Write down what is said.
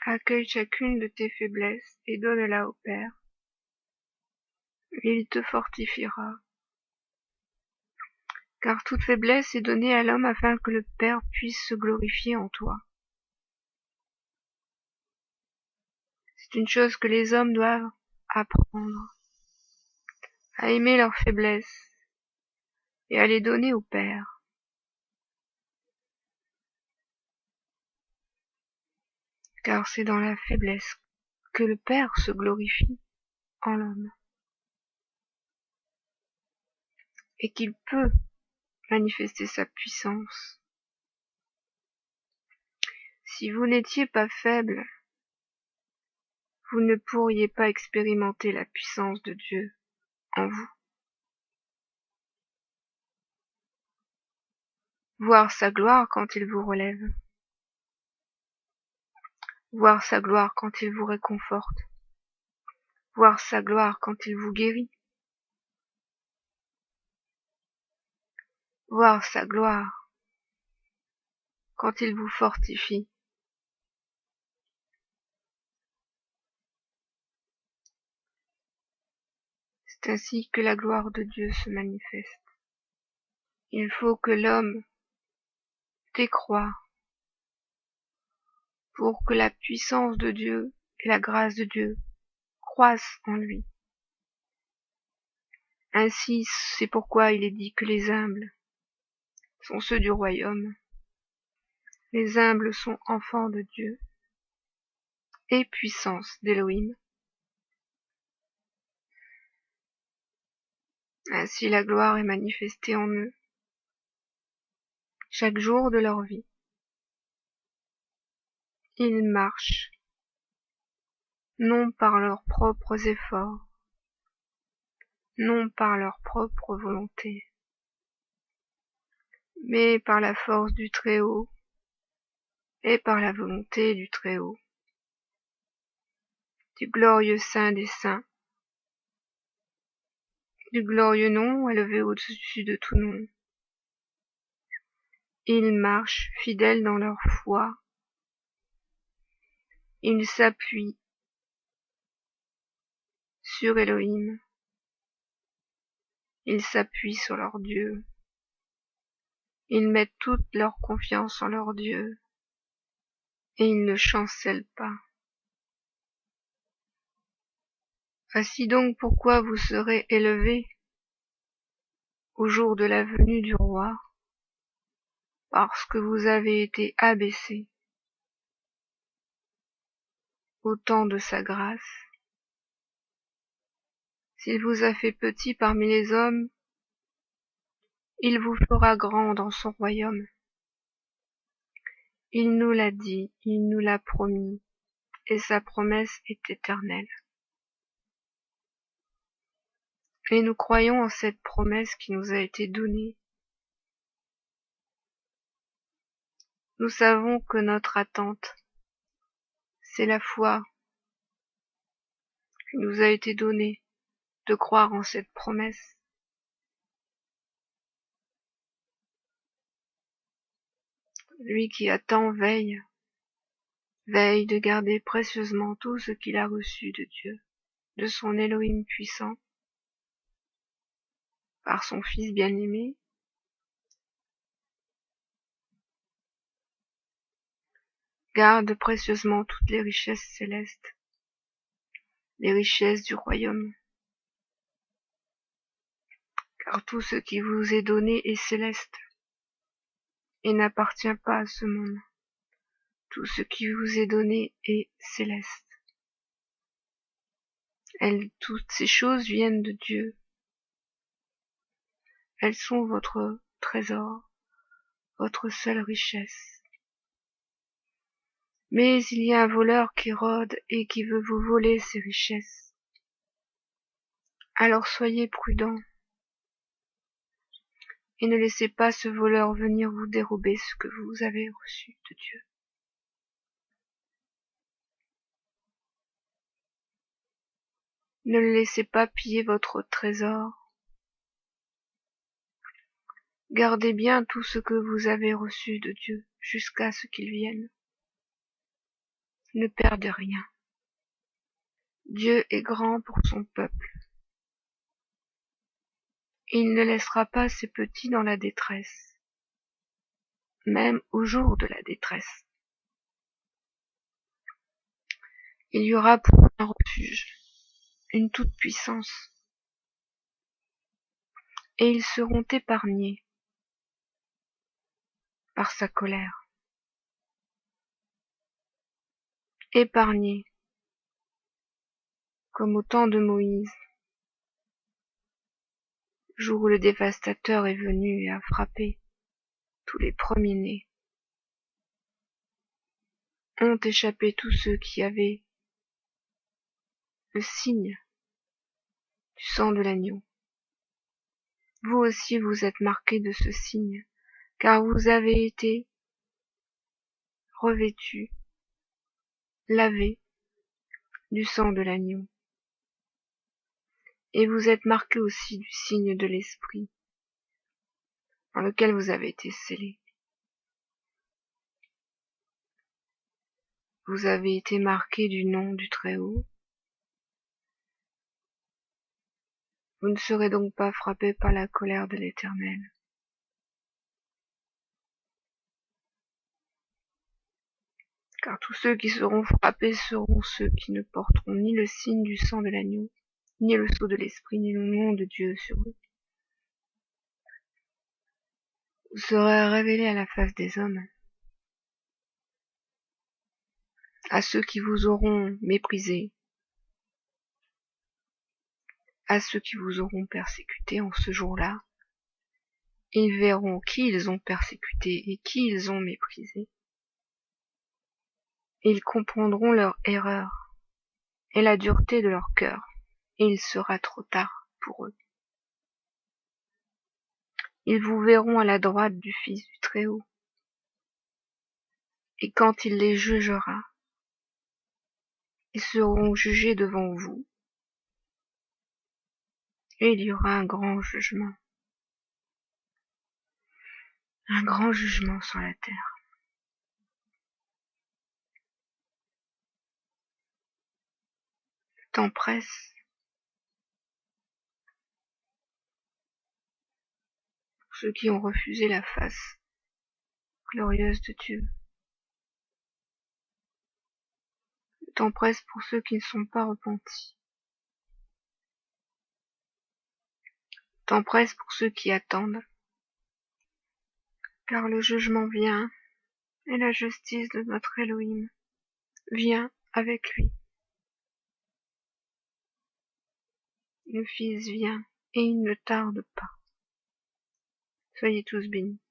Accueille chacune de tes faiblesses et donne-la au Père. Il te fortifiera. Car toute faiblesse est donnée à l'homme afin que le Père puisse se glorifier en toi. C'est une chose que les hommes doivent apprendre, à aimer leurs faiblesses et à les donner au Père. Car c'est dans la faiblesse que le Père se glorifie en l'homme et qu'il peut manifester sa puissance. Si vous n'étiez pas faible, vous ne pourriez pas expérimenter la puissance de Dieu en vous. Voir sa gloire quand il vous relève. Voir sa gloire quand il vous réconforte. Voir sa gloire quand il vous guérit. Voir sa gloire quand il vous fortifie. C'est ainsi que la gloire de Dieu se manifeste. Il faut que l'homme décroît pour que la puissance de Dieu et la grâce de Dieu croissent en lui. Ainsi, c'est pourquoi il est dit que les humbles sont ceux du royaume. Les humbles sont enfants de Dieu et puissance d'Élohim. Ainsi la gloire est manifestée en eux chaque jour de leur vie. Ils marchent, non par leurs propres efforts, non par leur propre volonté, mais par la force du Très-Haut et par la volonté du Très-Haut, du glorieux Saint des Saints, du glorieux nom élevé au-dessus de tout nom. Ils marchent fidèles dans leur foi. Ils s'appuient sur Elohim. Ils s'appuient sur leur Dieu. Ils mettent toute leur confiance en leur Dieu. Et ils ne chancellent pas. Voici donc pourquoi vous serez élevés au jour de la venue du roi, parce que vous avez été abaissés au temps de sa grâce. S'il vous a fait petit parmi les hommes, il vous fera grand dans son royaume. Il nous l'a dit, il nous l'a promis, et sa promesse est éternelle. Et nous croyons en cette promesse qui nous a été donnée. Nous savons que notre attente, c'est la foi qui nous a été donnée de croire en cette promesse. Lui qui attend veille de garder précieusement tout ce qu'il a reçu de Dieu, de son Elohim puissant, par son Fils bien-aimé. Garde précieusement toutes les richesses célestes, les richesses du royaume, car tout ce qui vous est donné est céleste et n'appartient pas à ce monde. Tout ce qui vous est donné est céleste. Toutes ces choses viennent de Dieu. Elles sont votre trésor, votre seule richesse. Mais il y a un voleur qui rôde et qui veut vous voler ces richesses. Alors soyez prudents et ne laissez pas ce voleur venir vous dérober ce que vous avez reçu de Dieu. Ne le laissez pas piller votre trésor. Gardez bien tout ce que vous avez reçu de Dieu jusqu'à ce qu'il vienne. Ne perdez rien. Dieu est grand pour son peuple. Il ne laissera pas ses petits dans la détresse, même au jour de la détresse. Il y aura pour eux un refuge, une toute-puissance, et ils seront épargnés par sa colère. Épargnés, comme au temps de Moïse, jour où le dévastateur est venu et a frappé tous les premiers-nés. Ont échappé tous ceux qui avaient le signe du sang de l'agneau. Vous aussi vous êtes marqués de ce signe, car vous avez été revêtus, lavés du sang de l'agneau. Et vous êtes marqués aussi du signe de l'Esprit, dans lequel vous avez été scellés. Vous avez été marqués du nom du Très-Haut. Vous ne serez donc pas frappés par la colère de l'Éternel. Car tous ceux qui seront frappés seront ceux qui ne porteront ni le signe du sang de l'agneau, ni le sceau de l'Esprit, ni le nom de Dieu sur eux. Vous serez révélés à la face des hommes, à ceux qui vous auront méprisés, à ceux qui vous auront persécutés en ce jour-là. Ils verront qui ils ont persécuté et qui ils ont méprisé. Ils comprendront leur erreur et la dureté de leur cœur, et il sera trop tard pour eux. Ils vous verront à la droite du Fils du Très-Haut, et quand il les jugera, ils seront jugés devant vous, et il y aura un grand jugement sur la terre. Le temps presse pour ceux qui ont refusé la face glorieuse de Dieu. Le temps presse pour ceux qui ne sont pas repentis. Le temps presse pour ceux qui attendent, car le jugement vient, et la justice de notre Elohim vient avec lui. Le Fils vient, et il ne tarde pas. Soyez tous bénis.